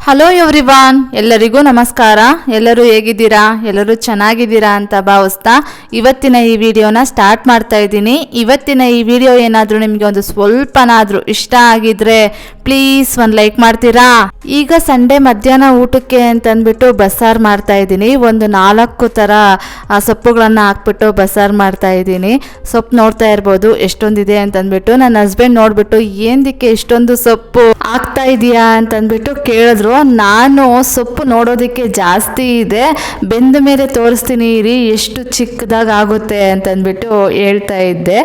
Hello everyone, ಎಲ್ಲರಿಗೂ ನಮಸ್ಕಾರ. ಎಲ್ಲರೂ ಹೇಗಿದ್ದೀರಾ? ಎಲ್ಲರೂ ಚೆನ್ನಾಗಿದ್ದೀರಾ ಅಂತ ಭಾವಿಸ್ತಾ ಇವತ್ತಿನ ಈ ವಿಡಿಯೋನ ಸ್ಟಾರ್ಟ್ ಮಾಡ್ತಾ ಇದ್ದೀನಿ. ಇವತ್ತಿನ ಈ ವಿಡಿಯೋ ಏನಾದರೂ ನಿಮಗೆ ಒಂದು ಸ್ವಲ್ಪನಾದರೂ ಇಷ್ಟ ಆಗಿದ್ರೆ ಪ್ಲೀಸ್ ಒಂದು ಲೈಕ್ ಮಾಡ್ತೀರಾ? ಈಗ ಸಂಡೇ ಮಧ್ಯಾಹ್ನ ಊಟಕ್ಕೆ ಅಂತಂದ್ಬಿಟ್ಟು ಬಸ್ಸಾರು ಮಾಡ್ತಾ ಇದ್ದೀನಿ. ಒಂದು 4 ಥರ ಸೊಪ್ಪುಗಳನ್ನು ಹಾಕ್ಬಿಟ್ಟು ಬಸ್ಸಾರು ಮಾಡ್ತಾ ಇದ್ದೀನಿ. ಸೊಪ್ಪು ನೋಡ್ತಾ ಇರ್ಬೋದು ಎಷ್ಟೊಂದಿದೆ ಅಂತಂದ್ಬಿಟ್ಟು. ನನ್ನ ಹಸ್ಬೆಂಡ್ ನೋಡ್ಬಿಟ್ಟು ಏನಕ್ಕೆ ಇಷ್ಟೊಂದು ಸೊಪ್ಪು ಹಾಕ್ತಾ ಇದೆಯಾ ಅಂತಂದ್ಬಿಟ್ಟು ಕೇಳಿದ್ರು. ನಾನು ಸೊಪ್ಪು ನೋಡೋದಕ್ಕೆ ಜಾಸ್ತಿ ಇದೆ, ಬೆಂದ ಮೇಲೆ ತೋರಿಸ್ತೀನಿ ಇರಿ ಎಷ್ಟು ಚಿಕ್ಕದಾಗಿ ಆಗುತ್ತೆ ಅಂತಂದ್ಬಿಟ್ಟು ಹೇಳ್ತಾ ಇದ್ದೆ.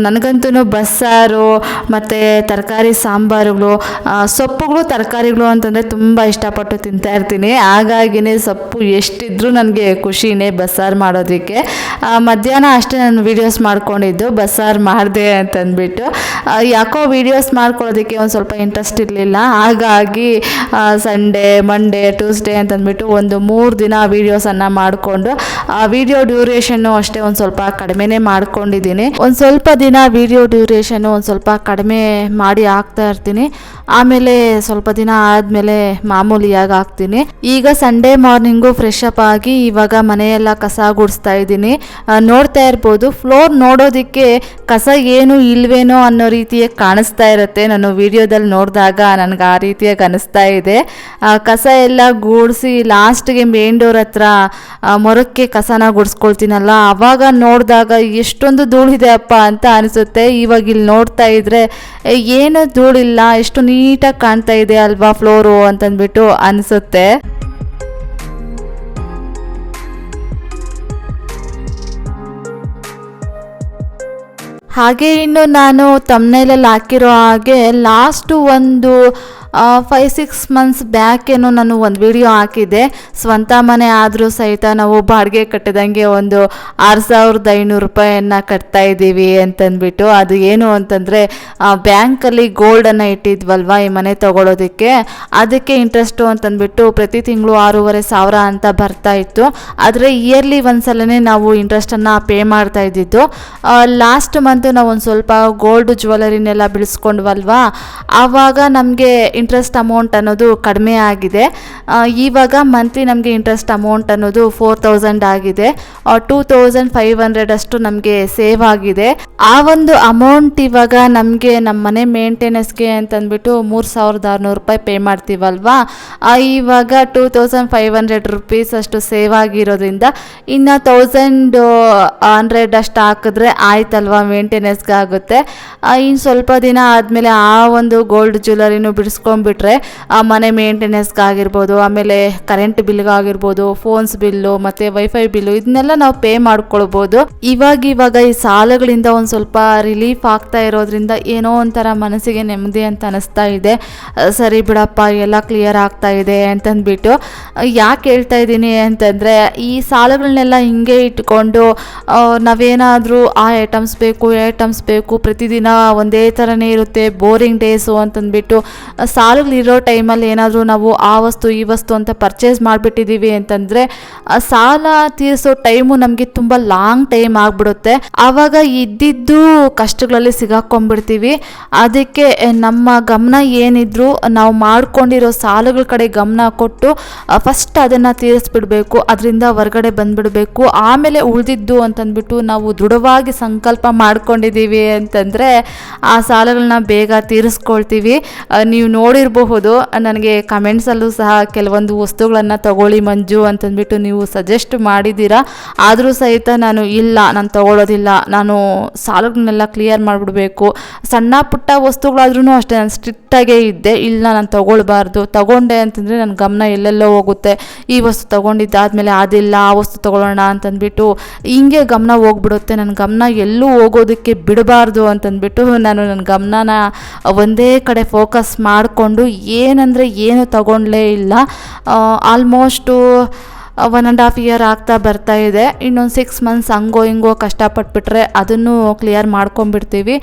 ನನಗಂತೂ ಬಸ್ಸಾರು ಮತ್ತು ತರಕಾರಿ ಸಾಂಬಾರುಗಳು, ಸೊಪ್ಪುಗಳು ತರಕಾರಿಗಳು ಅಂತಂದರೆ ತುಂಬ ಇಷ್ಟಪಟ್ಟು ತಿಂತಾ ಇರ್ತೀನಿ. ಹಾಗಾಗಿನೇ ಸೊಪ್ಪು ಎಷ್ಟಿದ್ರೂ ನನಗೆ ಖುಷಿನೇ ಬಸ್ಸಾರು ಮಾಡೋದಕ್ಕೆ. ಮಧ್ಯಾಹ್ನ ಅಷ್ಟೇ ನಾನು ವೀಡಿಯೋಸ್ ಮಾಡ್ಕೊಂಡಿದ್ದು ಬಸ್ಸಾರು ಮಾಡಿದೆ ಅಂತಂದ್ಬಿಟ್ಟು. ಯಾಕೋ ವೀಡಿಯೋಸ್ ಮಾಡ್ಕೊಳ್ಳೋದಕ್ಕೆ ಒಂದು ಸ್ವಲ್ಪ ಇಂಟ್ರೆಸ್ಟ್ ಇರಲಿಲ್ಲ. ಹಾಗಾಗಿ ಸಂಡೇ, ಮಂಡೇ, ಟ್ಯೂಸ್ಡೇ ಅಂತಂದ್ಬಿಟ್ಟು ಒಂದು 3 ದಿನ ವೀಡಿಯೋಸನ್ನು ಮಾಡಿಕೊಂಡು ವಿಡಿಯೋ ಡ್ಯೂರೇಷನ್ನು ಅಷ್ಟೇ ಒಂದು ಸ್ವಲ್ಪ ಕಡಿಮೆನೇ ಮಾಡ್ಕೊಂಡಿದ್ದೀನಿ. ಒಂದು ಸ್ವಲ್ಪ ದಿನ ವಿಡಿಯೋ ಡ್ಯೂರೇಷನ್ನು ಒಂದು ಸ್ವಲ್ಪ ಕಡಿಮೆ ಮಾಡಿ ಹಾಕ್ತಾ ಇರ್ತೀನಿ. ಆಮೇಲೆ ಸ್ವಲ್ಪ ದಿನ ಆದಮೇಲೆ ಮಾಮೂಲಿಯಾಗಿ ಹಾಕ್ತೀನಿ. ಈಗ ಸಂಡೇ ಮಾರ್ನಿಂಗು ಫ್ರೆಶ್ ಅಪ್ ಆಗಿ ಇವಾಗ ಮನೆಯೆಲ್ಲ ಕಸ ಗುಡಿಸ್ತಾ ಇದ್ದೀನಿ. ನೋಡ್ತಾ ಇರ್ಬೋದು, ಫ್ಲೋರ್ ನೋಡೋದಕ್ಕೆ ಕಸ ಏನು ಇಲ್ವೇನೋ ಅನ್ನೋ ರೀತಿಯಾಗಿ ಕಾಣಿಸ್ತಾ ಇರುತ್ತೆ. ನಾನು ವಿಡಿಯೋದಲ್ಲಿ ನೋಡಿದಾಗ ನನಗೆ ಆ ರೀತಿಯಾಗಿ ಅನಿಸ್ತಾ ಇದೆ. ಕಸ ಎಲ್ಲ ಗುಡಿಸಿ ಲಾಸ್ಟ್ಗೆ ಮೇನ್ ಡೋರ್ ಹತ್ರ ಮೊರಕ್ಕೆ ಕಸನ ಗುಡಿಸ್ಕೊಳ್ತೀನಲ್ಲ, ಆವಾಗ ನೋಡಿದಾಗ ಎಷ್ಟೊಂದು ಧೂಳಿದೆ ಅಪ್ಪ ಅಂತ ಅನಿಸುತ್ತೆ. ಇವಾಗ ಇಲ್ಲಿ ನೋಡ್ತಾ ಇದ್ರೆ ಏನು ಧೂಳಿಲ್ಲ, ಎಷ್ಟು ನೀಟಾಗಿ ಕಾಣ್ತಾ ಇದೆ ಅಲ್ವಾ ಫ್ಲೋರು ಅಂತಂದ್ಬಿಟ್ಟು ಅನಿಸುತ್ತೆ. ಹಾಗೆ ಇನ್ನು ನಾನು ತಮ್ನೇಲಲ್ಲಿ ಹಾಕಿರೋ ಹಾಗೆ ಲಾಸ್ಟು ಒಂದು 5-6 ಮಂತ್ಸ್ ಬ್ಯಾಕ್ ಏನೋ ನಾನು ಒಂದು ವಿಡಿಯೋ ಹಾಕಿದ್ದೆ. ಸ್ವಂತ ಮನೆ ಆದರೂ ಸಹಿತ ನಾವು ಬಾಡಿಗೆ ಕಟ್ಟಿದಂಗೆ ಒಂದು 6,500 ರೂಪಾಯಿಯನ್ನು ಕಟ್ತಾ ಇದ್ದೀವಿ ಅಂತಂದ್ಬಿಟ್ಟು. ಅದು ಏನು ಅಂತಂದರೆ ಬ್ಯಾಂಕಲ್ಲಿ ಗೋಲ್ಡನ್ನು ಇಟ್ಟಿದ್ವಲ್ವ ಈ ಮನೆ ತೊಗೊಳೋದಕ್ಕೆ, ಅದಕ್ಕೆ ಇಂಟ್ರೆಸ್ಟು ಅಂತಂದ್ಬಿಟ್ಟು ಪ್ರತಿ ತಿಂಗಳು 6,500 ಅಂತ ಬರ್ತಾ ಇತ್ತು. ಆದರೆ ಇಯರ್ಲಿ ಒಂದ್ಸಲನೇ ನಾವು ಇಂಟ್ರೆಸ್ಟನ್ನು ಪೇ ಮಾಡ್ತಾ ಇದ್ದಿದ್ದು. ಲಾಸ್ಟ್ ಮಂತು ನಾವು ಒಂದು ಸ್ವಲ್ಪ ಗೋಲ್ಡ್ ಜ್ಯುವೆಲರಿನೆಲ್ಲ ಬಿಡಿಸ್ಕೊಂಡ್ವಲ್ವ, ಆವಾಗ ನಮಗೆ ಇಂಟ್ರೆಸ್ಟ್ ಅಮೌಂಟ್ ಅನ್ನೋದು ಕಡಿಮೆ ಆಗಿದೆ. ಇವಾಗ ಮಂತ್ಲಿ ನಮಗೆ ಇಂಟ್ರೆಸ್ಟ್ ಅಮೌಂಟ್ ಅನ್ನೋದು 4,000 ಆಗಿದೆ. 2,500 ಅಷ್ಟು ನಮಗೆ ಸೇವ್ ಆಗಿದೆ. ಆ ಒಂದು ಅಮೌಂಟ್ ಇವಾಗ ನಮಗೆ ನಮ್ಮ ಮನೆ ಮೇಂಟೆನೆನ್ಸ್ಗೆ ಅಂತಂದ್ಬಿಟ್ಟು 3,600 ರೂಪಾಯಿ ಪೇ ಮಾಡ್ತೀವಲ್ವಾ, ಇವಾಗ 2,500 ರುಪೀಸ್ ಅಷ್ಟು ಸೇವ್ ಆಗಿರೋದ್ರಿಂದ ಇನ್ನು 1,100 ಅಷ್ಟು ಹಾಕಿದ್ರೆ ಆಯ್ತಲ್ವಾ, ಮೇಂಟೆನೆನ್ಸ್ಗೆ ಆಗುತ್ತೆ. ಇನ್ನು ಸ್ವಲ್ಪ ದಿನ ಆದಮೇಲೆ ಆ ಒಂದು ಗೋಲ್ಡ್ ಜ್ಯುವೆಲರಿನೂ ಬಿಡಿಸ್ಕೊಂಡ್ಬಿಟ್ರೆ ಮನೆ ಮೇಂಟೆನೆನ್ಸ್ಗಾಗಿರ್ಬೋದು, ಆಮೇಲೆ ಕರೆಂಟ್ ಬಿಲ್ಗಾಗಿರ್ಬೋದು, ಫೋನ್ಸ್ ಬಿಲ್ಲು ಮತ್ತು ವೈಫೈ ಬಿಲ್ಲು ಇದನ್ನೆಲ್ಲ ನಾವು ಪೇ ಮಾಡ್ಕೊಳ್ಬೋದು. ಇವಾಗ ಈ ಸಾಲಗಳಿಂದ ಒಂದು ಸ್ವಲ್ಪ ರಿಲೀಫ್ ಆಗ್ತಾ ಇರೋದ್ರಿಂದ ಏನೋ ಒಂಥರ ಮನಸ್ಸಿಗೆ ನೆಮ್ಮದಿ ಅಂತ ಅನಿಸ್ತಾ ಇದೆ. ಸರಿ ಬಿಡಪ್ಪ, ಎಲ್ಲ ಕ್ಲಿಯರ್ ಆಗ್ತಾ ಇದೆ ಅಂತಂದ್ಬಿಟ್ಟು. ಯಾಕೆ ಹೇಳ್ತಾ ಇದ್ದೀನಿ ಅಂತಂದರೆ, ಈ ಸಾಲಗಳನ್ನೆಲ್ಲ ಹಿಂಗೆ ಇಟ್ಕೊಂಡು ನಾವೇನಾದರೂ ಆ ಐಟಮ್ಸ್ ಬೇಕು ಪ್ರತಿದಿನ ಒಂದೇ ಥರನೇ ಇರುತ್ತೆ, ಬೋರಿಂಗ್ ಡೇಸು ಅಂತಂದ್ಬಿಟ್ಟು ಸಾಲಗಳಿರೋ ಟೈಮಲ್ಲಿ ಏನಾದರೂ ನಾವು ಆ ವಸ್ತು ಈ ವಸ್ತು ಅಂತ ಪರ್ಚೇಸ್ ಮಾಡಿಬಿಟ್ಟಿದ್ದೀವಿ ಅಂತಂದರೆ ಸಾಲ ತೀರಿಸೋ ಟೈಮು ನಮಗೆ ತುಂಬ ಲಾಂಗ್ ಟೈಮ್ ಆಗಿಬಿಡುತ್ತೆ. ಆವಾಗ ಇದ್ದಿದ್ದು ಕಷ್ಟಗಳಲ್ಲಿ ಸಿಗಾಕೊಂಡ್ಬಿಡ್ತೀವಿ. ಅದಕ್ಕೆ ನಮ್ಮ ಗಮನ ಏನಿದ್ರು ನಾವು ಮಾಡ್ಕೊಂಡಿರೋ ಸಾಲಗಳ ಕಡೆ ಗಮನ ಕೊಟ್ಟು ಫಸ್ಟ್ ಅದನ್ನು ತೀರಿಸ್ಬಿಡ್ಬೇಕು, ಅದರಿಂದ ಹೊರಗಡೆ ಬಂದುಬಿಡಬೇಕು. ಆಮೇಲೆ ಉಳಿದಿದ್ದು ಅಂತಂದ್ಬಿಟ್ಟು ನಾವು ದೃಢವಾಗಿ ಸಂಕಲ್ಪ ಮಾಡ್ಕೊಂಡಿದ್ದೀವಿ ಅಂತಂದರೆ ಆ ಸಾಲಗಳನ್ನ ಬೇಗ ತೀರಿಸ್ಕೊಳ್ತೀವಿ. ನೀವು ನೋಡಿರಬಹುದು, ನನಗೆ ಕಮೆಂಟ್ಸಲ್ಲೂ ಸಹ ಕೆಲವೊಂದು ವಸ್ತುಗಳನ್ನು ತಗೊಳ್ಳಿ ಮಂಜು ಅಂತಂದ್ಬಿಟ್ಟು ನೀವು ಸಜೆಸ್ಟ್ ಮಾಡಿದ್ದೀರಾ. ಆದರೂ ಸಹಿತ ನಾನು ತಗೊಳ್ಳೋದಿಲ್ಲ, ನಾನು ಸಾಲಗಳನ್ನೆಲ್ಲ ಕ್ಲಿಯರ್ ಮಾಡಿಬಿಡ್ಬೇಕು. ಸಣ್ಣ ಪುಟ್ಟ ವಸ್ತುಗಳಾದ್ರೂ ಅಷ್ಟೇ ನಾನು ಸ್ಟ್ರಿಕ್ಟಾಗೇ ಇದ್ದೆ. ನಾನು ತಗೊಂಡೆ ಅಂತಂದರೆ ನನ್ನ ಗಮನ ಎಲ್ಲೆಲ್ಲೋ ಹೋಗುತ್ತೆ. ಈ ವಸ್ತು ತೊಗೊಂಡಿದ್ದಾದಮೇಲೆ ಅದಿಲ್ಲ, ಆ ವಸ್ತು ತೊಗೊಳ್ಳೋಣ ಅಂತಂದ್ಬಿಟ್ಟು ಹಿಂಗೆ ಗಮನ ಹೋಗ್ಬಿಡುತ್ತೆ. ನನ್ನ ಗಮನ ಎಲ್ಲೂ ಹೋಗೋದಕ್ಕೆ ಬಿಡಬಾರ್ದು ಅಂತಂದ್ಬಿಟ್ಟು ನಾನು ನನ್ನ ಗಮನನ ಒಂದೇ ಕಡೆ ಫೋಕಸ್ ಮಾಡಿಕೊಂಡು ಏನು ತಗೊಂಡ್ಲೇ ಇಲ್ಲ. ಆಲ್ಮೋಸ್ಟು 1.5 ಇಯರ್ ಆಗ್ತಾ ಬರ್ತಾ ಇದೆ. ಇನ್ನೊಂದು 6 ಮಂತ್ಸ್ ಹಂಗೋ ಹಿಂಗೋ ಕಷ್ಟಪಟ್ಬಿಟ್ರೆ ಅದನ್ನು ಕ್ಲಿಯರ್ ಮಾಡ್ಕೊಂಡ್ಬಿಡ್ತೀವಿ.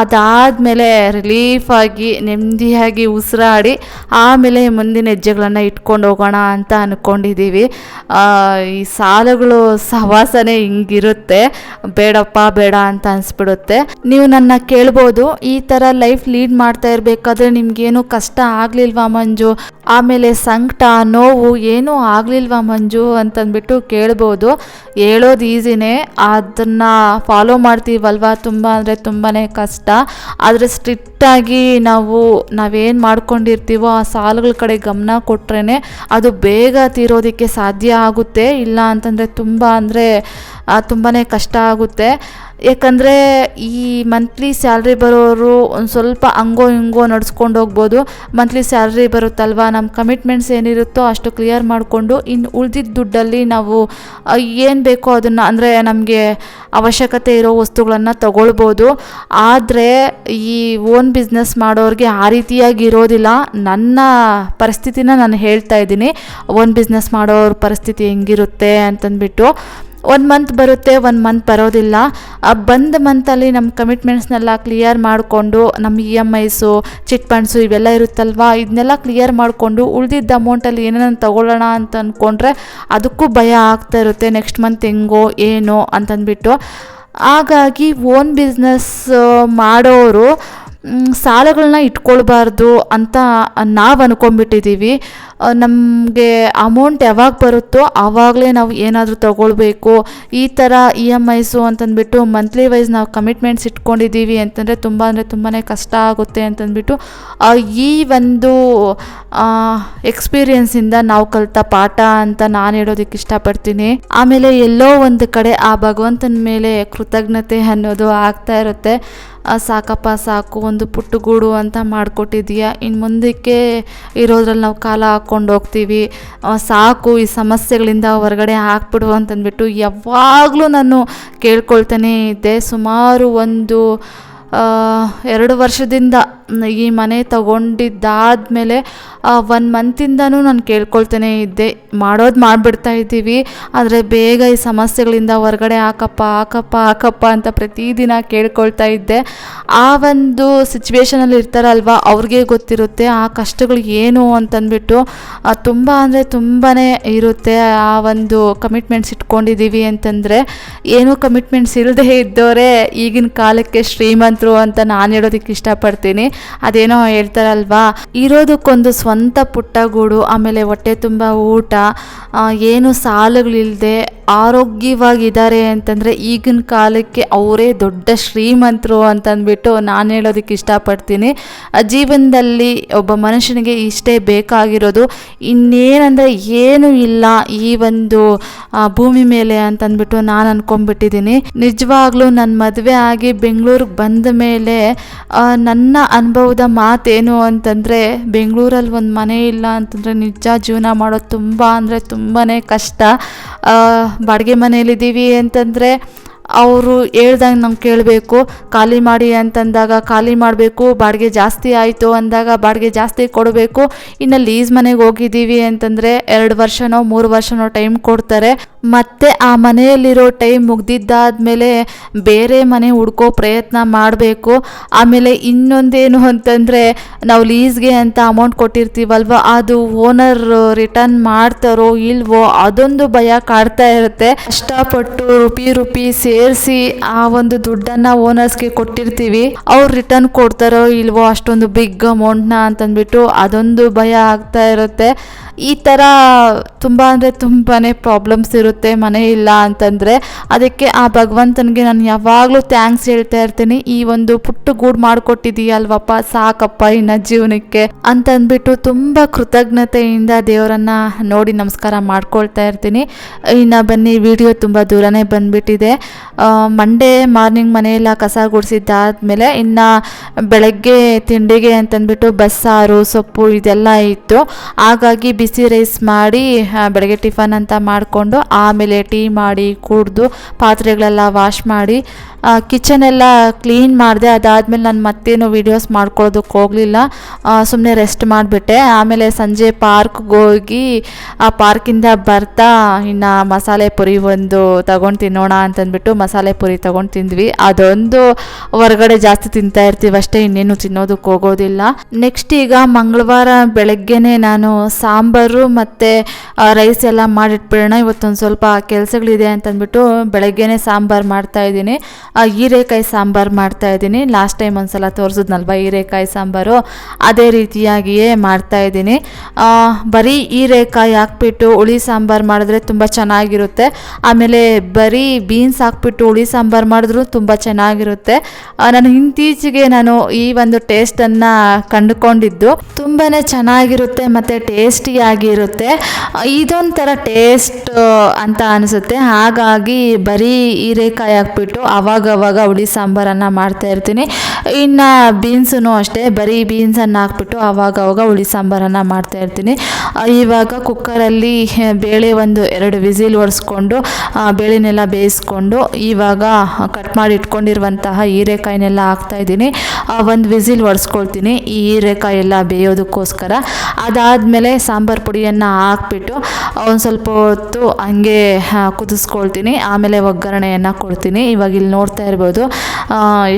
ಅದಾದಮೇಲೆ ರಿಲೀಫಾಗಿ ನೆಮ್ಮದಿಯಾಗಿ ಉಸಿರಾಡಿ ಆಮೇಲೆ ಮುಂದಿನ ಹೆಜ್ಜೆಗಳನ್ನು ಇಟ್ಕೊಂಡು ಹೋಗೋಣ ಅಂತ ಅಂದ್ಕೊಂಡಿದ್ದೀವಿ. ಈ ಸಾಲಗಳು ಸಹವಾಸನೇ ಹಿಂಗಿರುತ್ತೆ, ಬೇಡಪ್ಪ ಬೇಡ ಅಂತ ಅನಿಸ್ಬಿಡುತ್ತೆ. ನೀವು ನನ್ನ ಕೇಳ್ಬೋದು, ಈ ಥರ ಲೈಫ್ ಲೀಡ್ ಮಾಡ್ತಾ ಇರಬೇಕಾದ್ರೆ ನಿಮ್ಗೇನು ಕಷ್ಟ ಆಗಲಿಲ್ವಾ ಮಂಜು, ಆಮೇಲೆ ಸಂಕಟ ನೋವು ಏನೂ ಆಗಲಿಲ್ವಾ ಮಂಜು ಅಂತಂದ್ಬಿಟ್ಟು ಕೇಳ್ಬೋದು. ಹೇಳೋದು ಈಸಿನೇ, ಅದನ್ನು ಫಾಲೋ ಮಾಡ್ತೀವಲ್ವ ತುಂಬ ಅಂದರೆ ತುಂಬಾ ಕಷ್ಟ. ಆದರೆ ಸ್ಟ್ರಿಕ್ಟಾಗಿ ನಾವೇನು ಮಾಡ್ಕೊಂಡಿರ್ತೀವೋ ಆ ಸಾಲುಗಳ ಕಡೆ ಗಮನ ಕೊಟ್ರೇ ಅದು ಬೇಗ ತೀರೋದಕ್ಕೆ ಸಾಧ್ಯ ಆಗುತ್ತೆ. ಇಲ್ಲ ಅಂತಂದರೆ ತುಂಬಾ ಕಷ್ಟ ಆಗುತ್ತೆ. ಯಾಕಂದರೆ ಈ ಮಂತ್ಲಿ ಸ್ಯಾಲ್ರಿ ಬರೋರು ಒಂದು ಸ್ವಲ್ಪ ಹಂಗೋ ಹಿಂಗೋ ನಡ್ಸ್ಕೊಂಡು ಹೋಗ್ಬೋದು. ಮಂತ್ಲಿ ಸ್ಯಾಲ್ರಿ ಬರುತ್ತಲ್ವ, ನಮ್ಮ ಕಮಿಟ್ಮೆಂಟ್ಸ್ ಏನಿರುತ್ತೋ ಅಷ್ಟು ಕ್ಲಿಯರ್ ಮಾಡಿಕೊಂಡು ಇನ್ನು ಉಳಿದಿದ್ದ ದುಡ್ಡಲ್ಲಿ ನಾವು ಏನು ಬೇಕೋ ಅದನ್ನು, ಅಂದರೆ ನಮಗೆ ಅವಶ್ಯಕತೆ ಇರೋ ವಸ್ತುಗಳನ್ನು ತಗೊಳ್ಬೋದು. ಆದರೆ ಈ ಓನ್ ಬಿಸ್ನೆಸ್ ಮಾಡೋರಿಗೆ ಆ ರೀತಿಯಾಗಿ ಇರೋದಿಲ್ಲ. ನನ್ನ ಪರಿಸ್ಥಿತಿನ ನಾನು ಹೇಳ್ತಾ ಇದ್ದೀನಿ, ಓನ್ ಬಿಸ್ನೆಸ್ ಮಾಡೋರ ಪರಿಸ್ಥಿತಿ ಹೆಂಗಿರುತ್ತೆ ಅಂತಂದ್ಬಿಟ್ಟು. 1 ಮಂತ್ ಬರುತ್ತೆ, 1 ಮಂತ್ ಬರೋದಿಲ್ಲ. ಬಂದ ಮಂತಲ್ಲಿ ನಮ್ಮ ಕಮಿಟ್ಮೆಂಟ್ಸ್ನೆಲ್ಲ ಕ್ಲಿಯರ್ ಮಾಡಿಕೊಂಡು, ನಮ್ಮ EMIs ಚಿಟ್ ಫಂಡ್ಸು ಇವೆಲ್ಲ ಇರುತ್ತಲ್ವ, ಇದನ್ನೆಲ್ಲ ಕ್ಲಿಯರ್ ಮಾಡಿಕೊಂಡು ಉಳಿದಿದ್ದ ಅಮೌಂಟಲ್ಲಿ ಏನೇನು ತಗೊಳ್ಳೋಣ ಅಂತ ಅಂದ್ಕೊಂಡ್ರೆ ಅದಕ್ಕೂ ಭಯ ಆಗ್ತಾ ಇರುತ್ತೆ, ನೆಕ್ಸ್ಟ್ ಮಂತ್ ಹೆಂಗೋ ಏನೋ ಅಂತಂದ್ಬಿಟ್ಟು. ಹಾಗಾಗಿ ಓನ್ ಬಿಸ್ನೆಸ್ ಮಾಡೋರು ಸಾಲಗಳನ್ನ ಇಟ್ಕೊಳ್ಬಾರ್ದು ಅಂತ ನಾವು ಅಂದ್ಕೊಂಡ್ಬಿಟ್ಟಿದ್ದೀವಿ. ನಮಗೆ ಅಮೌಂಟ್ ಯಾವಾಗ ಬರುತ್ತೋ ಆವಾಗಲೇ ನಾವು ಏನಾದರೂ ತಗೊಳ್ಬೇಕು. ಈ ಥರ EMIs ಅಂತಂದ್ಬಿಟ್ಟು ಮಂತ್ಲಿ ವೈಸ್ ನಾವು ಕಮಿಟ್ಮೆಂಟ್ಸ್ ಇಟ್ಕೊಂಡಿದ್ದೀವಿ ಅಂತಂದರೆ ತುಂಬಾ ಕಷ್ಟ ಆಗುತ್ತೆ ಅಂತಂದ್ಬಿಟ್ಟು ಈ ಒಂದು ಎಕ್ಸ್ಪೀರಿಯೆನ್ಸಿಂದ ನಾವು ಕಲಿತ ಪಾಠ ಅಂತ ನಾನು ಹೇಳೋದಕ್ಕೆ ಇಷ್ಟಪಡ್ತೀನಿ. ಆಮೇಲೆ ಎಲ್ಲೋ ಒಂದು ಕಡೆ ಆ ಭಗವಂತನ ಮೇಲೆ ಕೃತಜ್ಞತೆ ಅನ್ನೋದು ಆಗ್ತಾ ಇರುತ್ತೆ. ಸಾಕಪ್ಪ ಸಾಕು, ಒಂದು ಪುಟ್ಟಗೂಡು ಅಂತ ಮಾಡಿಕೊಟ್ಟಿದ್ದೀಯಾ, ಇನ್ನು ಮುಂದಕ್ಕೆ ಇರೋದ್ರಲ್ಲಿ ನಾವು ಕಾಲ ಹಾಕ್ಕೊಂಡು ಹೋಗ್ತೀವಿ, ಸಾಕು ಈ ಸಮಸ್ಯೆಗಳಿಂದ ಹೊರಗಡೆ ಹಾಕ್ಬಿಡು ಅಂತಂದ್ಬಿಟ್ಟು ಯಾವಾಗಲೂ ನಾನು ಕೇಳ್ಕೊಳ್ತಾನೇ ಇದ್ದೆ. ಸುಮಾರು ಒಂದು 2 ವರ್ಷದಿಂದ ಈ ಮನೆ ತಗೊಂಡಿದ್ದಾದಮೇಲೆ 1 ಮಂತಿಂದನೂ ನಾನು ಕೇಳ್ಕೊಳ್ತಾನೆ ಇದ್ದೆ. ಮಾಡಿಬಿಡ್ತಾ ಇದ್ದೀವಿ, ಆದರೆ ಬೇಗ ಈ ಸಮಸ್ಯೆಗಳಿಂದ ಹೊರಗಡೆ ಹಾಕಪ್ಪ ಅಂತ ಪ್ರತಿದಿನ ಕೇಳ್ಕೊಳ್ತಾ ಇದ್ದೆ. ಆ ಒಂದು ಸಿಚುವೇಶನಲ್ಲಿ ಇರ್ತಾರಲ್ವ, ಅವ್ರಿಗೆ ಗೊತ್ತಿರುತ್ತೆ ಆ ಕಷ್ಟಗಳು ಏನು ಅಂತಂದ್ಬಿಟ್ಟು. ತುಂಬ ಅಂದರೆ ತುಂಬಾ ಇರುತ್ತೆ. ಆ ಒಂದು ಕಮಿಟ್ಮೆಂಟ್ಸ್ ಇಟ್ಕೊಂಡಿದ್ದೀವಿ ಅಂತಂದರೆ, ಏನೂ ಕಮಿಟ್ಮೆಂಟ್ಸ್ ಇಲ್ಲದೆ ಇದ್ದವರೇ ಈಗಿನ ಕಾಲಕ್ಕೆ ಶ್ರೀಮಂತರು ಅಂತ ನಾನು ಹೇಳೋದಕ್ಕೆ ಇಷ್ಟಪಡ್ತೀನಿ. ಅದೇನೋ ಹೇಳ್ತಾರಲ್ವಾ, ಇರೋದಕ್ಕೊಂದು ಸ್ವಂತ ಪುಟ್ಟ ಗೂಡು, ಆಮೇಲೆ ಹೊಟ್ಟೆ ತುಂಬ ಊಟ, ಏನು ಸಾಲುಗಳಿಲ್ಲದೆ ಆರೋಗ್ಯವಾಗಿದ್ದಾರೆ ಅಂತಂದರೆ ಈಗಿನ ಕಾಲಕ್ಕೆ ಅವರೇ ದೊಡ್ಡ ಶ್ರೀಮಂತರು ಅಂತಂದ್ಬಿಟ್ಟು ನಾನು ಹೇಳೋದಕ್ಕೆ ಇಷ್ಟಪಡ್ತೀನಿ. ಜೀವನದಲ್ಲಿ ಒಬ್ಬ ಮನುಷ್ಯನಿಗೆ ಇಷ್ಟೇ ಬೇಕಾಗಿರೋದು, ಇನ್ನೇನಂದರೆ ಏನೂ ಇಲ್ಲ ಈ ಒಂದು ಭೂಮಿ ಮೇಲೆ ಅಂತಂದ್ಬಿಟ್ಟು ನಾನು ಅಂದ್ಕೊಂಡ್ಬಿಟ್ಟಿದ್ದೀನಿ. ನಿಜವಾಗ್ಲೂ ನನ್ನ ಮದುವೆ ಆಗಿ ಬೆಂಗಳೂರಿಗೆ ಬಂದ ಮೇಲೆ ನನ್ನ ಅನುಭವದ ಮಾತೇನು ಅಂತಂದರೆ, ಬೆಂಗಳೂರಲ್ಲಿ ಒಂದು ಮನೆ ಇಲ್ಲ ಅಂತಂದರೆ ನಿಜ ಜೀವನ ಮಾಡೋದು ತುಂಬ ಅಂದರೆ ತುಂಬಾ ಕಷ್ಟ. ಬಾಡಿಗೆ ಮನೆಯಲ್ಲಿದ್ದೀವಿ ಅಂತಂದರೆ ಅವರು ಹೇಳ್ದಂಗೆ ನಾವು ಕೇಳಬೇಕು. ಖಾಲಿ ಮಾಡಿ ಅಂತಂದಾಗ ಖಾಲಿ ಮಾಡಬೇಕು, ಬಾಡಿಗೆ ಜಾಸ್ತಿ ಆಯಿತು ಅಂದಾಗ ಬಾಡಿಗೆ ಜಾಸ್ತಿ ಕೊಡಬೇಕು. ಇನ್ನು ಲೀಸ್ ಮನೆಗೆ ಹೋಗಿದ್ದೀವಿ ಅಂತಂದರೆ 2 ವರ್ಷನೋ 3 ವರ್ಷನೋ ಟೈಮ್ ಕೊಡ್ತಾರೆ. ಮತ್ತು ಆ ಮನೆಯಲ್ಲಿರೋ ಟೈಮ್ ಮುಗ್ದಿದ್ದಾದಮೇಲೆ ಬೇರೆ ಮನೆ ಹುಡ್ಕೋ ಪ್ರಯತ್ನ ಮಾಡಬೇಕು. ಆಮೇಲೆ ಇನ್ನೊಂದೇನು ಅಂತಂದರೆ, ನಾವು ಲೀಸ್ಗೆ ಅಂತ ಅಮೌಂಟ್ ಕೊಟ್ಟಿರ್ತೀವಲ್ವ, ಅದು ಓನರ್ ರಿಟರ್ನ್ ಮಾಡ್ತಾರೋ ಇಲ್ವೋ ಅದೊಂದು ಭಯ ಕಾಡ್ತಾ ಇರುತ್ತೆ. ಕಷ್ಟಪಟ್ಟು ರುಪಿ ಸೇರಿಸಿ ಆ ಒಂದು ದುಡ್ಡನ್ನು ಓನರ್ಸ್ಗೆ ಕೊಟ್ಟಿರ್ತೀವಿ, ಅವ್ರು ರಿಟರ್ನ್ ಕೊಡ್ತಾರೋ ಇಲ್ವೋ ಅಷ್ಟೊಂದು ಬಿಗ್ ಅಮೌಂಟ್ನ ಅಂತಂದ್ಬಿಟ್ಟು ಅದೊಂದು ಭಯ ಆಗ್ತಾ ಇರುತ್ತೆ. ಈ ಥರ ತುಂಬ ಅಂದರೆ ತುಂಬಾ ಪ್ರಾಬ್ಲಮ್ಸ್ ಇರುತ್ತೆ ಮನೆ ಇಲ್ಲ ಅಂತಂದರೆ. ಅದಕ್ಕೆ ಆ ಭಗವಂತನಿಗೆ ನಾನು ಯಾವಾಗಲೂ ಥ್ಯಾಂಕ್ಸ್ ಹೇಳ್ತಾ ಇರ್ತೀನಿ. ಈ ಒಂದು ಪುಟ್ಟ ಗೂಡು ಮಾಡಿಕೊಟ್ಟಿದ್ದೀಯಲ್ವಪ್ಪ, ಸಾಕಪ್ಪ ಇನ್ನು ಜೀವನಕ್ಕೆ ಅಂತಂದ್ಬಿಟ್ಟು ತುಂಬ ಕೃತಜ್ಞತೆಯಿಂದ ದೇವರನ್ನು ನೋಡಿ ನಮಸ್ಕಾರ ಮಾಡ್ಕೊಳ್ತಾ ಇರ್ತೀನಿ. ಇನ್ನು ಬನ್ನಿ, ವಿಡಿಯೋ ತುಂಬ ದೂರನೇ ಬಂದುಬಿಟ್ಟಿದೆ. ಮಂಡೇ ಮಾರ್ನಿಂಗ್ ಮನೆಯೆಲ್ಲ ಕಸ ಗುಡಿಸಿದ್ದಾದಮೇಲೆ ಇನ್ನು ಬೆಳಗ್ಗೆ ತಿಂಡಿಗೆ ಅಂತಂದ್ಬಿಟ್ಟು ಬಸ್ಸಾರು ಸೊಪ್ಪು ಇದೆಲ್ಲ ಇತ್ತು. ಹಾಗಾಗಿ ಬಿಸಿ ರೈಸ್ ಮಾಡಿ ಬೆಳಗ್ಗೆ ಟಿಫನ್ ಅಂತ ಮಾಡಿಕೊಂಡು ಆಮೇಲೆ ಟೀ ಮಾಡಿ ಕುಡಿದು ಪಾತ್ರೆಗಳೆಲ್ಲ ವಾಶ್ ಮಾಡಿ ಕಿಚನ್ ಎಲ್ಲ ಕ್ಲೀನ್ ಮಾಡಿದೆ. ಅದಾದಮೇಲೆ ನಾನು ಮತ್ತೇನು ವೀಡಿಯೋಸ್ ಮಾಡ್ಕೊಳ್ಳೋದಕ್ಕೆ ಹೋಗಲಿಲ್ಲ, ಸುಮ್ಮನೆ ರೆಸ್ಟ್ ಮಾಡಿಬಿಟ್ಟೆ. ಆಮೇಲೆ ಸಂಜೆ ಪಾರ್ಕ್ಗೆ ಹೋಗಿ ಆ ಪಾರ್ಕಿಂದ ಬರ್ತಾ ಇನ್ನು ಮಸಾಲೆ ಪುರಿ ಒಂದು ತಗೊಂಡು ತಿನ್ನೋಣ ಅಂತಂದ್ಬಿಟ್ಟು ಮಸಾಲೆ ಪುರಿ ತಗೊಂಡು ತಿಂದ್ವಿ. ಅದೊಂದು ಹೊರಗಡೆ ಜಾಸ್ತಿ ತಿಂತಾ ಇರ್ತೀವಿ ಅಷ್ಟೇ, ಇನ್ನೇನು ತಿನ್ನೋದಕ್ಕೆ ಹೋಗೋದಿಲ್ಲ. ನೆಕ್ಸ್ಟ್ ಈಗ ಮಂಗಳವಾರ ಬೆಳಗ್ಗೆನೆ ನಾನು ಸಾಂಬಾರು ಮತ್ತು ರೈಸ್ ಎಲ್ಲ ಮಾಡಿಟ್ಬಿಡೋಣ, ಇವತ್ತೊಂದು ಸ್ವಲ್ಪ ಕೆಲಸಗಳಿದೆ ಅಂತಂದ್ಬಿಟ್ಟು ಬೆಳಗ್ಗೆನೆ ಸಾಂಬಾರು ಮಾಡ್ತಾಯಿದ್ದೀನಿ. ಹೀರೆಕಾಯಿ ಸಾಂಬಾರು ಮಾಡ್ತಾಯಿದ್ದೀನಿ. ಲಾಸ್ಟ್ ಟೈಮ್ ಒಂದು ಸಲ ತೋರಿಸಿದ್ನಲ್ವ ಹೀರೆಕಾಯಿ ಸಾಂಬಾರು, ಅದೇ ರೀತಿಯಾಗಿಯೇ ಮಾಡ್ತಾಯಿದ್ದೀನಿ. ಬರೀ ಹೀರೆಕಾಯಿ ಹಾಕ್ಬಿಟ್ಟು ಹುಳಿ ಸಾಂಬಾರು ಮಾಡಿದ್ರೆ ತುಂಬ ಚೆನ್ನಾಗಿರುತ್ತೆ. ಆಮೇಲೆ ಬರೀ ಬೀನ್ಸ್ ಹಾಕ್ಬಿಟ್ಟು ಹುಳಿ ಸಾಂಬಾರು ಮಾಡಿದ್ರೂ ತುಂಬ ಚೆನ್ನಾಗಿರುತ್ತೆ. ನಾನು ಇತ್ತೀಚೆಗೆ ಈ ಒಂದು ಟೇಸ್ಟನ್ನು ಕಂಡುಕೊಂಡಿದ್ದು ತುಂಬಾ ಚೆನ್ನಾಗಿರುತ್ತೆ ಮತ್ತು ಟೇಸ್ಟಿಯಾಗಿರುತ್ತೆ. ಇದೊಂಥರ ಟೇಸ್ಟ್ ಅಂತ ಅನಿಸುತ್ತೆ. ಹಾಗಾಗಿ ಬರೀ ಹೀರೆಕಾಯಿ ಹಾಕ್ಬಿಟ್ಟು ಅವಾಗವಾಗ ಹುಳಿ ಸಾಂಬಾರನ್ನು ಮಾಡ್ತಾಯಿರ್ತೀನಿ. ಇನ್ನು ಬೀನ್ಸೂ ಅಷ್ಟೇ, ಬರೀ ಬೀನ್ಸನ್ನು ಹಾಕ್ಬಿಟ್ಟು ಅವಾಗವಾಗ ಹುಳಿ ಸಾಂಬಾರನ್ನು ಮಾಡ್ತಾಯಿರ್ತೀನಿ. ಇವಾಗ ಕುಕ್ಕರಲ್ಲಿ ಬೇಳೆ ಒಂದು 2 ವಿಸಿಲ್ ಒರೆಸ್ಕೊಂಡು ಬೇಳೆನೆಲ್ಲ ಬೇಯಿಸ್ಕೊಂಡು ಇವಾಗ ಕಟ್ ಮಾಡಿ ಇಟ್ಕೊಂಡಿರುವಂತಹ ಹೀರೆಕಾಯಿನೆಲ್ಲ ಹಾಕ್ತಾಯಿದ್ದೀನಿ. ಒಂದು ವಿಸಿಲ್ ಒರೆಸ್ಕೊಳ್ತೀನಿ ಈ ಹೀರೆಕಾಯಿ ಎಲ್ಲ ಬೇಯೋದಕ್ಕೋಸ್ಕರ. ಅದಾದಮೇಲೆ ಸಾಂಬಾರು ಪುಡಿಯನ್ನು ಹಾಕ್ಬಿಟ್ಟು ಒಂದು ಸ್ವಲ್ಪ ಹೊತ್ತು ಹಂಗೆ ಕುದಿಸ್ಕೊಳ್ತೀನಿ. ಆಮೇಲೆ ಒಗ್ಗರಣೆಯನ್ನು ಕೊಡ್ತೀನಿ. ಇವಾಗ ಇಲ್ಲಿ ನೋಡ್ತಾ ಇರ್ಬೋದು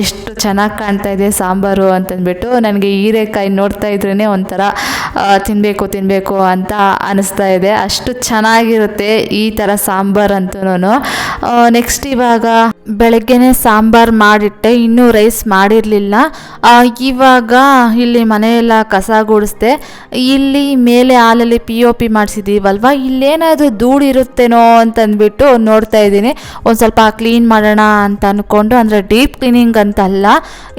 ಎಷ್ಟು ಚೆನ್ನಾಗಿ ಕಾಣ್ತಾ ಇದೆ ಸಾಂಬಾರು ಅಂತಂದ್ಬಿಟ್ಟು. ನನಗೆ ಹೀರೆಕಾಯಿ ನೋಡ್ತಾ ಇದ್ರೇ ಒಂಥರ ತಿನ್ನಬೇಕು ಅಂತ ಅನಿಸ್ತಾ ಇದೆ. ಅಷ್ಟು ಚೆನ್ನಾಗಿರುತ್ತೆ ಈ ಥರ ಸಾಂಬಾರು ಅಂತೂ. ನೆಕ್ಸ್ಟ್ ಇವಾಗ ಬೆಳಗ್ಗೆನೆ ಸಾಂಬಾರು ಮಾಡಿಟ್ಟೆ, ಇನ್ನೂ ರೈಸ್ ಮಾಡಿರಲಿಲ್ಲ. ಇವಾಗ ಇಲ್ಲಿ ಮನೆಯೆಲ್ಲ ಕಸ ಗುಡಿಸ್ದೆ. ಇಲ್ಲಿ ಮೇಲೆ ಹಾಲಲ್ಲಿ POP ಮಾಡಿಸಿದ್ದೀವಲ್ವ, ಇಲ್ಲೇನಾದರೂ ಧೂಳಿರುತ್ತೇನೋ ಅಂತಂದ್ಬಿಟ್ಟು ನೋಡ್ತಾ ಇದ್ದೀನಿ. ಒಂದು ಸ್ವಲ್ಪ ಕ್ಲೀನ್ ಮಾಡೋಣ ಅಂತ ಅಂದ್ಕೊಂಡು, ಅಂದರೆ ಡೀಪ್ ಕ್ಲೀನಿಂಗ್ ಅಂತಲ್ಲ,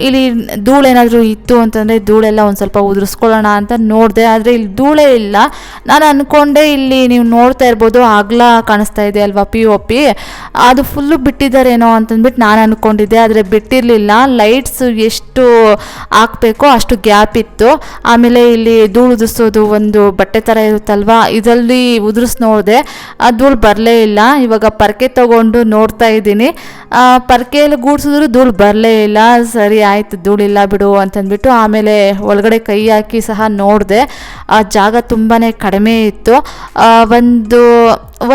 ಇಲ್ಲಿ ಧೂಳೇನಾದರೂ ಇತ್ತು ಅಂತಂದರೆ ಧೂಳೆಲ್ಲ ಒಂದು ಸ್ವಲ್ಪ ಉದುರಿಸ್ಕೊಳ್ಳೋಣ ಅಂತ ನೋಡಿದೆ. ಆದರೆ ಇಲ್ಲಿ ಧೂಳೇ ಇಲ್ಲ. ನಾನು ಅಂದ್ಕೊಂಡೆ ಇಲ್ಲಿ ನೀವು ನೋಡ್ತಾ ಇರ್ಬೋದು ಅಗಲ ಕಾಣಿಸ್ತಾ ಇದೆ ಅಲ್ವಾ POP, ಅದು ಫುಲ್ಲು ಬಿಟ್ಟಿದ್ದಾರೇನೋ ಅಂತಂದ್ಬಿಟ್ಟು ನಾನು ಅಂದ್ಕೊಂಡಿದ್ದೆ. ಆದರೆ ಬಿಟ್ಟಿರಲಿಲ್ಲ. ಲೈಟ್ಸ್ ಎಷ್ಟು ಹಾಕಬೇಕೋ ಅಷ್ಟು ಗ್ಯಾಪ್ ಇತ್ತು. ಆಮೇಲೆ ಇಲ್ಲಿ ಧೂಳು ಉದುರಿಸೋದು ಒಂದು ಬಟ್ಟೆ ಥರ ಇರುತ್ತಲ್ವ, ಇದರಲ್ಲಿ ಉದುರಿಸಿ ನೋಡಿದೆ, ಆ ಧೂಳು ಬರಲೇ ಇಲ್ಲ. ಇವಾಗ ಪರ್ಕೆ ತೊಗೊಂಡು ನೋಡ್ತಾ ಇದ್ದೀನಿ. ಪರ್ಕೆಯಲ್ಲಿ ಗೂಡಿಸಿದ್ರು ಧೂಳು ಬರಲೇ ಇಲ್ಲ. ಸರಿ ಆಯಿತು, ಧೂಳಿಲ್ಲ ಬಿಡು ಅಂತಂದ್ಬಿಟ್ಟು ಆಮೇಲೆ ಒಳಗಡೆ ಕೈ ಹಾಕಿ ಸಹ ನೋಡಿದೆ. ಆ ಜಾಗ ತುಂಬಾ ಕಡಿಮೆ ಇತ್ತು.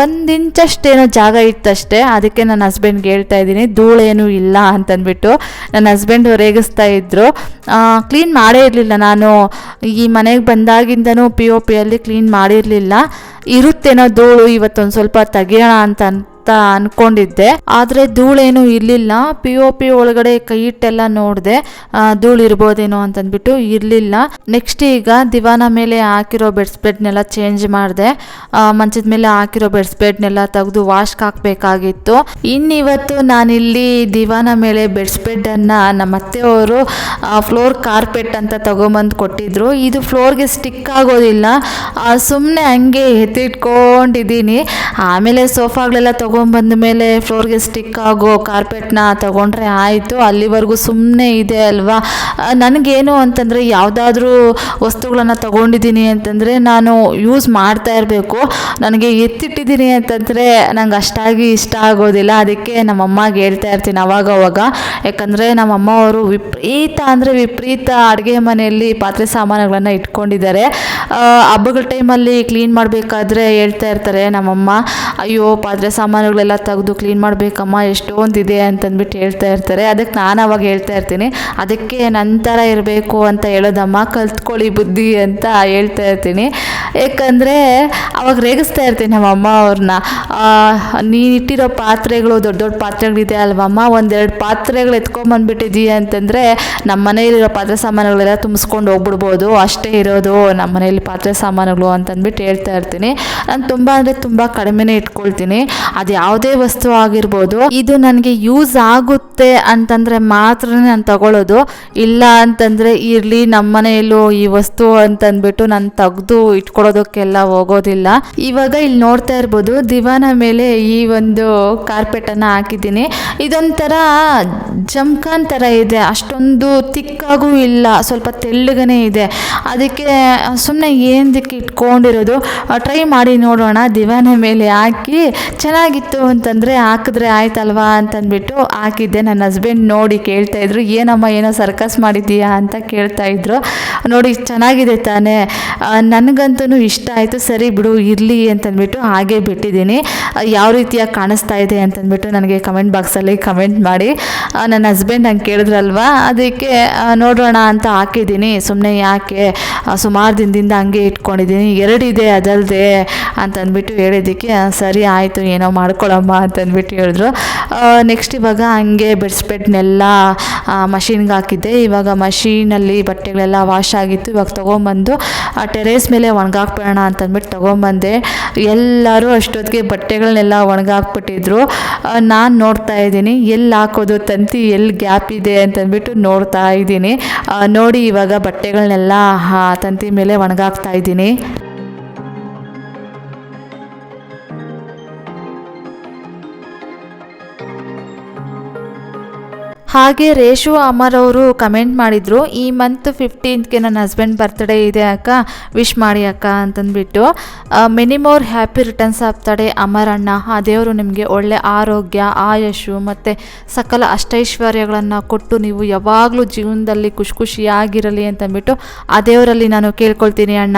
ಒಂದು ಇಂಚಷ್ಟೇನೋ ಜಾಗ ಇತ್ತಷ್ಟೇ. ಅದಕ್ಕೆ ನನ್ನ ಹಸ್ಬೆಂಡ್ಗೆ ಹೇಳ್ತಾ ಇದ್ದೀನಿ ಧೂಳೇನೂ ಇಲ್ಲ ಅಂತಂದ್ಬಿಟ್ಟು. ನನ್ನ ಹಸ್ಬೆಂಡು ರೇಗಿಸ್ತಾ ಇದ್ದರು. ಕ್ಲೀನ್ ಮಾಡೇ ಇರಲಿಲ್ಲ ನಾನು, ಈ ಮನೆಗೆ ಬಂದಾಗಿಂದನೂ POPಯಲ್ಲಿ ಕ್ಲೀನ್ ಮಾಡಿರಲಿಲ್ಲ. ಇರುತ್ತೇನೋ ಧೂಳು, ಇವತ್ತೊಂದು ಸ್ವಲ್ಪ ತೆಗಿಯೋಣ ಅಂತ ಅಂದ್ಕೊಂಡಿದ್ದೆ. ಆದರೆ ಧೂಳೇನೂ ಇರಲಿಲ್ಲ. POP ಒಳಗಡೆ ಕೈ ಇಟ್ಟೆಲ್ಲ ನೋಡಿದೆ, ಧೂಳು ಇರ್ಬೋದೇನೋ ಅಂತಂದ್ಬಿಟ್ಟು ಇರಲಿಲ್ಲ. ನೆಕ್ಸ್ಟ್ ಈಗ ದಿವಾನ ಮೇಲೆ ಹಾಕಿರೋ ಬೆಡ್ಸ್ಪ್ರೆಡ್ನೆಲ್ಲ ಚೇಂಜ್ ಮಾಡಿದೆ. ಮಂಚದ ಮೇಲೆ ಹಾಕಿರೋ ಬೆಡ್ಸ್ಪ್ರೆಡ್ನೆಲ್ಲ ತೆಗೆದು ವಾಶ್ಗೆ ಹಾಕಬೇಕಾಗಿತ್ತು. ಇನ್ನಿವತ್ತು ನಾನಿಲ್ಲಿ ದಿವಾನ ಮೇಲೆ ಬೆಡ್ಸ್ಪ್ರೆಡನ್ನು ನಮ್ಮ ಅತ್ತೆಯವರು ಫ್ಲೋರ್ ಕಾರ್ಪೆಟ್ ಅಂತ ತೊಗೊಂಬಂದು ಕೊಟ್ಟಿದ್ರು. ಇದು ಫ್ಲೋರ್ಗೆ ಸ್ಟಿಕ್ ಆಗೋದಿಲ್ಲ, ಸುಮ್ಮನೆ ಹಂಗೆ ಎತ್ತಿಟ್ಕೊಂಡಿದ್ದೀನಿ. ಆಮೇಲೆ ಸೋಫಾಗಳೆಲ್ಲ ತೊಗೊಂಬಂದ ಮೇಲೆ ಫ್ಲೋರ್ಗೆ ಸ್ಟಿಕ್ ಆಗೋ ಕಾರ್ಪೆಟ್ನ ತೊಗೊಂಡ್ರೆ ಆಯಿತು. ಅಲ್ಲಿವರೆಗೂ ಸುಮ್ಮನೆ ಇದೆ ಅಲ್ವಾ. ನನಗೇನು ಅಂತಂದರೆ ಯಾವುದಾದ್ರೂ ವಸ್ತುಗಳನ್ನು ತೊಗೊಂಡಿದ್ದೀನಿ ಅಂತಂದರೆ ನಾನು ಯೂಸ್ ಮಾಡ್ತಾ ಇರಬೇಕು. ನನಗೆ ಎತ್ತಿಟ್ಟಿದ್ದೀನಿ ಅಂತಂದರೆ ನಂಗೆ ಅಷ್ಟಾಗಿ ಇಷ್ಟ ಆಗೋದಿಲ್ಲ. ಅದಕ್ಕೆ ನಮ್ಮಮ್ಮಗೆ ಹೇಳ್ತಾ ಇರ್ತೀನಿ ಅವಾಗವಾಗ. ಯಾಕಂದರೆ ನಮ್ಮಮ್ಮ ಅವರು ವಿಪರೀತ ಅಡುಗೆ ಮನೆಯಲ್ಲಿ ಪಾತ್ರೆ ಸಾಮಾನುಗಳನ್ನು ಇಟ್ಕೊಂಡಿದ್ದಾರೆ. ಹಬ್ಬಗಳ ಟೈಮಲ್ಲಿ ಕ್ಲೀನ್ ಮಾಡಬೇಕಾದ್ರೆ ಹೇಳ್ತಾ ಇರ್ತಾರೆ ನಮ್ಮಮ್ಮ, ಅಯ್ಯೋ ಪಾತ್ರೆ ಸಾಮಾನುಗಳೆಲ್ಲ ತೆಗೆದು ಕ್ಲೀನ್ ಮಾಡಬೇಕಮ್ಮ, ಎಷ್ಟೊಂದಿದೆ ಅಂತಂದ್ಬಿಟ್ಟು ಹೇಳ್ತಾ ಇರ್ತಾರೆ. ಅದಕ್ಕೆ ನಾನು ಅವಾಗ ಹೇಳ್ತಾ ಇರ್ತೀನಿ, ಅದಕ್ಕೆ ನಂತರ ಇರಬೇಕು ಅಂತ ಹೇಳೋದಮ್ಮ, ಕಲ್ತ್ಕೊಳ್ಳಿ ಬುದ್ಧಿ ಅಂತ ಹೇಳ್ತಾ ಇರ್ತೀನಿ. ಯಾಕಂದರೆ ಅವಾಗ ರೇಗಿಸ್ತಾ ಇರ್ತೀನಿ ನಮ್ಮಮ್ಮ ಅವ್ರನ್ನ. ನೀನು ಇಟ್ಟಿರೋ ಪಾತ್ರೆಗಳು ದೊಡ್ಡ ದೊಡ್ಡ ಪಾತ್ರೆಗಳಿದೆ ಅಲ್ವಮ್ಮ, 1-2 ಪಾತ್ರೆಗಳು ಎತ್ಕೊಂಬಂದ್ಬಿಟ್ಟಿದ್ದೀಯ ಅಂತಂದರೆ ನಮ್ಮ ಮನೆಯಲ್ಲಿರೋ ಪಾತ್ರೆ ಸಾಮಾನುಗಳೆಲ್ಲ ತುಂಬಿಸ್ಕೊಂಡು ಹೋಗ್ಬಿಡ್ಬೋದು, ಅಷ್ಟೇ ಇರೋದು ನಮ್ಮ ಮನೆಯಲ್ಲಿ ಪಾತ್ರೆ ಸಾಮಾನುಗಳು ಅಂತಂದ್ಬಿಟ್ಟು ಹೇಳ್ತಾ ಇರ್ತೀನಿ. ನಾನು ತುಂಬ ಕಡಿಮೆನೇ ಇಟ್ಕೊಳ್ತೀನಿ. ಅದು ಯಾವುದೇ ವಸ್ತು ಆಗಿರ್ಬೋದು, ಇದು ನನಗೆ ಯೂಸ್ ಆಗುತ್ತೆ ಅಂತಂದರೆ ಮಾತ್ರ ನಾನು ತಗೊಳ್ಳೋದು. ಇಲ್ಲ ಅಂತಂದರೆ ಇರಲಿ ನಮ್ಮ ಮನೆಯಲ್ಲೂ ಈ ವಸ್ತು ಅಂತಂದ್ಬಿಟ್ಟು ನಾನು ತೆಗೆದು ಇಟ್ಕೊಳ್ಳೋದಕ್ಕೆಲ್ಲ ಹೋಗೋದಿಲ್ಲ. ಇವಾಗ ಇಲ್ಲಿ ನೋಡ್ತಾ ಇರ್ಬೋದು ದಿವಾನ ಮೇಲೆ ಈ ಒಂದು ಕಾರ್ಪೆಟನ್ನು ಹಾಕಿದ್ದೀನಿ. ಇದೊಂಥರ ಜಮ್ಖಾನ್ ಥರ ಇದೆ, ಅಷ್ಟೊಂದು ತಿಕ್ಕಾಗೂ ಇಲ್ಲ, ಸ್ವಲ್ಪ ತೆಳ್ಳಗನೇ ಇದೆ. ಅದಕ್ಕೆ ಸುಮ್ಮನೆ ಏನಕ್ಕೆ ಇಟ್ಕೊಂಡಿರೋದು, ಟ್ರೈ ಮಾಡಿ ನೋಡೋಣ. ದಿವಾನ ಮೇಲೆ ಹಾಕಿ ಚೆನ್ನಾಗಿ ಚೆನ್ನಾಗಿತ್ತು ಅಂತಂದರೆ ಹಾಕಿದ್ರೆ ಆಯ್ತಲ್ವಾ ಅಂತಂದ್ಬಿಟ್ಟು ಹಾಕಿದ್ದೆ. ನನ್ನ ಹಸ್ಬೆಂಡ್ ನೋಡಿ ಕೇಳ್ತಾಯಿದ್ರು, ಏನಮ್ಮ ಏನೋ ಸರ್ಕಸ್ ಮಾಡಿದ್ದೀಯಾ ಅಂತ ಕೇಳ್ತಾಯಿದ್ರು. ನೋಡಿ ಚೆನ್ನಾಗಿದೆ ತಾನೇ, ನನಗಂತೂ ಇಷ್ಟ ಆಯಿತು, ಸರಿ ಬಿಡು ಇರಲಿ ಅಂತಂದ್ಬಿಟ್ಟು ಹಾಗೆ ಬಿಟ್ಟಿದ್ದೀನಿ. ಯಾವ ರೀತಿಯಾಗಿ ಕಾಣಿಸ್ತಾ ಇದೆ ಅಂತಂದ್ಬಿಟ್ಟು ನನಗೆ ಕಮೆಂಟ್ ಬಾಕ್ಸಲ್ಲಿ ಕಮೆಂಟ್ ಮಾಡಿ. ನನ್ನ ಹಸ್ಬೆಂಡ್ ಹಂಗೆ ಕೇಳಿದ್ರಲ್ವ, ಅದಕ್ಕೆ ನೋಡೋಣ ಅಂತ ಹಾಕಿದ್ದೀನಿ. ಸುಮ್ಮನೆ ಯಾಕೆ, ಸುಮಾರು ದಿನದಿಂದ ಹಂಗೆ ಇಟ್ಕೊಂಡಿದ್ದೀನಿ, 2 ಇದೆ ಅದಲ್ಲದೆ ಅಂತಂದ್ಬಿಟ್ಟು ಹೇಳಿದ್ದಕ್ಕೆ ಸರಿ ಆಯಿತು ಏನೋ ಮಾಡ್ಕೊಳಮ್ಮ ಅಂತಂದ್ಬಿಟ್ಟು ಹೇಳಿದ್ರು. ನೆಕ್ಸ್ಟ್ ಇವಾಗ ಹಂಗೆ ಬೆಡ್ಸ್ಪೆಟ್ನೆಲ್ಲ ಮಷೀನ್ಗೆ ಹಾಕಿದ್ದೆ. ಇವಾಗ ಮಷೀನಲ್ಲಿ ಬಟ್ಟೆಗಳೆಲ್ಲ ವಾಶ್ ಆಗಿತ್ತು. ಇವಾಗ ತೊಗೊಂಬಂದು ಟೆರೇಸ್ ಮೇಲೆ ಒಣಗಾಕ್ಬಿಡೋಣ ಅಂತಂದ್ಬಿಟ್ಟು ತೊಗೊಂಬಂದೆ. ಎಲ್ಲರೂ ಅಷ್ಟೊತ್ತಿಗೆ ಬಟ್ಟೆಗಳನ್ನೆಲ್ಲ ಒಣಗಾಕ್ಬಿಟ್ಟಿದ್ರು. ನಾನು ನೋಡ್ತಾ ಇದ್ದೀನಿ ಎಲ್ಲಿ ಹಾಕೋದು, ತಂತಿ ಎಲ್ಲಿ ಗ್ಯಾಪ್ ಇದೆ ಅಂತಂದ್ಬಿಟ್ಟು ನೋಡ್ತಾ ಇದ್ದೀನಿ. ನೋಡಿ ಇವಾಗ ಬಟ್ಟೆಗಳನ್ನೆಲ್ಲ ತಂತಿ ಮೇಲೆ ಒಣಗಾಕ್ತಾ ಇದ್ದೀನಿ. ಹಾಗೆ ರೇಷು ಅಮರ್ ಅವರು ಕಮೆಂಟ್ ಮಾಡಿದರು, ಈ ಮಂತ್ 15ಗೆ ನನ್ನ ಹಸ್ಬೆಂಡ್ ಬರ್ತ್ಡೇ ಇದೆ ಅಕ್ಕ, ವಿಶ್ ಮಾಡಿ ಅಕ್ಕ ಅಂತಂದ್ಬಿಟ್ಟು. Many more happy returns of the day Amar ಅಣ್ಣ. ಆ ದೇವರು ನಿಮಗೆ ಒಳ್ಳೆ ಆರೋಗ್ಯ, ಆಯುಷು ಮತ್ತು ಸಕಲ ಅಷ್ಟೈಶ್ವರ್ಯಗಳನ್ನು ಕೊಟ್ಟು ನೀವು ಯಾವಾಗಲೂ ಜೀವನದಲ್ಲಿ ಖುಷಿಯಾಗಿರಲಿ ಅಂತಂದ್ಬಿಟ್ಟು ಆ ದೇವರಲ್ಲಿ ನಾನು ಕೇಳ್ಕೊಳ್ತೀನಿ ಅಣ್ಣ.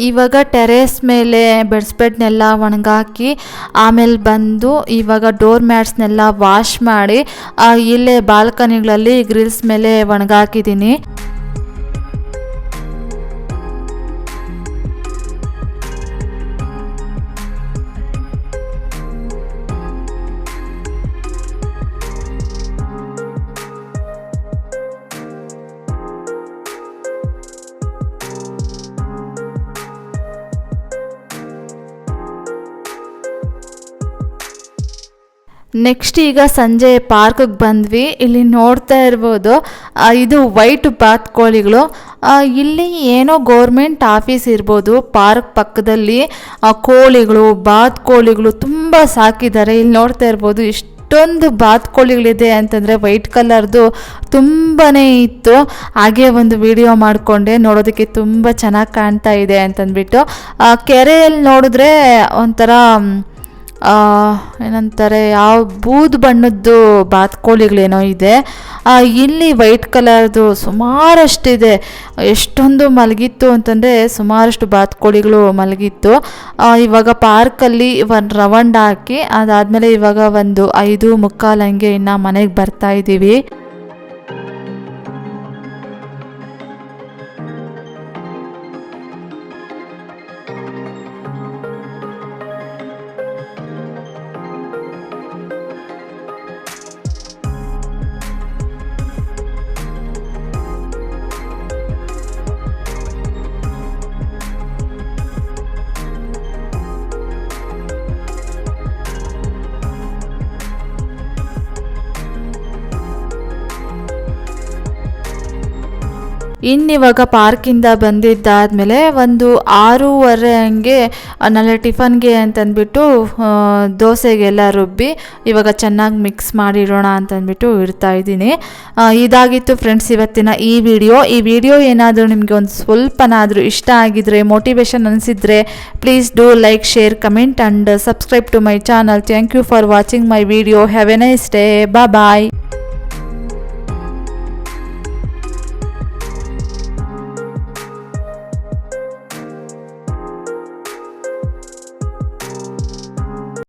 ಇವಾಗ ಟೆರೇಸ್ ಮೇಲೆ ಬೆಡ್ಸ್ಬೆಡ್ನೆಲ್ಲ ಒಣಗಾಕಿ ಆಮೇಲೆ ಬಂದು ಇವಾಗ ಡೋರ್ ಮ್ಯಾಟ್ಸ್ನೆಲ್ಲ ವಾಶ್ ಮಾಡಿ ಇಲ್ಲೇ ಬಾಲ್ಕನಿಗಳಲ್ಲಿ ಗ್ರಿಲ್ಸ್ ಮೇಲೆ ಒಣಗಾಕಿದ್ದೀನಿ. ನೆಕ್ಸ್ಟ್ ಈಗ ಸಂಜೆ ಪಾರ್ಕಿಗೆ ಬಂದ್ವಿ. ಇಲ್ಲಿ ನೋಡ್ತಾ ಇರ್ಬೋದು, ಇದು ವೈಟ್ ಬಾತುಕೋಳಿಗಳು. ಇಲ್ಲಿ ಏನೋ ಗೌರ್ಮೆಂಟ್ ಆಫೀಸ್ ಇರ್ಬೋದು. ಪಾರ್ಕ್ ಪಕ್ಕದಲ್ಲಿ ಕೋಳಿಗಳು, ಬಾತುಕೋಳಿಗಳು ತುಂಬ ಸಾಕಿದ್ದಾರೆ. ಇಲ್ಲಿ ನೋಡ್ತಾ ಇರ್ಬೋದು ಇಷ್ಟೊಂದು ಬಾತುಕೋಳಿಗಳಿದೆ ಅಂತಂದರೆ ವೈಟ್ ಕಲರ್ದು ತುಂಬಾ ಇತ್ತು. ಹಾಗೆ ಒಂದು ವಿಡಿಯೋ ಮಾಡಿಕೊಂಡೆ, ನೋಡೋದಕ್ಕೆ ತುಂಬ ಚೆನ್ನಾಗಿ ಕಾಣ್ತಾ ಇದೆ ಅಂತಂದ್ಬಿಟ್ಟು. ಕೆರೆಯಲ್ಲಿ ನೋಡಿದ್ರೆ ಒಂಥರ ಏನಂತಾರೆ, ಯಾವ ಬೂದು ಬಣ್ಣದ್ದು ಬಾತುಕೋಳಿಗಳೇನೋ ಇದೆ. ಇಲ್ಲಿ ವೈಟ್ ಕಲರ್ದು ಸುಮಾರಷ್ಟಿದೆ. ಎಷ್ಟೊಂದು ಮಲಗಿತ್ತು ಅಂತಂದರೆ ಸುಮಾರಷ್ಟು ಬಾತುಕೋಳಿಗಳು ಮಲಗಿತ್ತು. ಇವಾಗ ಪಾರ್ಕಲ್ಲಿ ಒಂದು ರೌಂಡ್ ಹಾಕಿ ಅದಾದಮೇಲೆ ಇವಾಗ ಒಂದು 5:45 ಹಂಗೆ ಇನ್ನು ಮನೆಗೆ ಬರ್ತಾ ಇದ್ದೀವಿ. ಇನ್ನಿವಾಗ ಪಾರ್ಕಿಂದ ಬಂದಿದ್ದಾದಮೇಲೆ ಒಂದು 6:30 ಹಂಗೆ ನಾಳೆ ಟಿಫನ್ಗೆ ಅಂತಂದ್ಬಿಟ್ಟು ದೋಸೆಗೆಲ್ಲ ರುಬ್ಬಿ ಇವಾಗ ಚೆನ್ನಾಗಿ ಮಿಕ್ಸ್ ಮಾಡಿಡೋಣ ಅಂತಂದ್ಬಿಟ್ಟು ಇಡ್ತಾ ಇದ್ದೀನಿ. ಇದಾಗಿತ್ತು ಫ್ರೆಂಡ್ಸ್ ಇವತ್ತಿನ ಈ ವಿಡಿಯೋ ಏನಾದರೂ ನಿಮಗೆ ಒಂದು ಸ್ವಲ್ಪನಾದರೂ ಇಷ್ಟ ಆಗಿದ್ರೆ, ಮೋಟಿವೇಶನ್ ಅನಿಸಿದರೆ please do like, share, comment and subscribe to my channel. Thank you for watching my video. Have a nice day. Bye.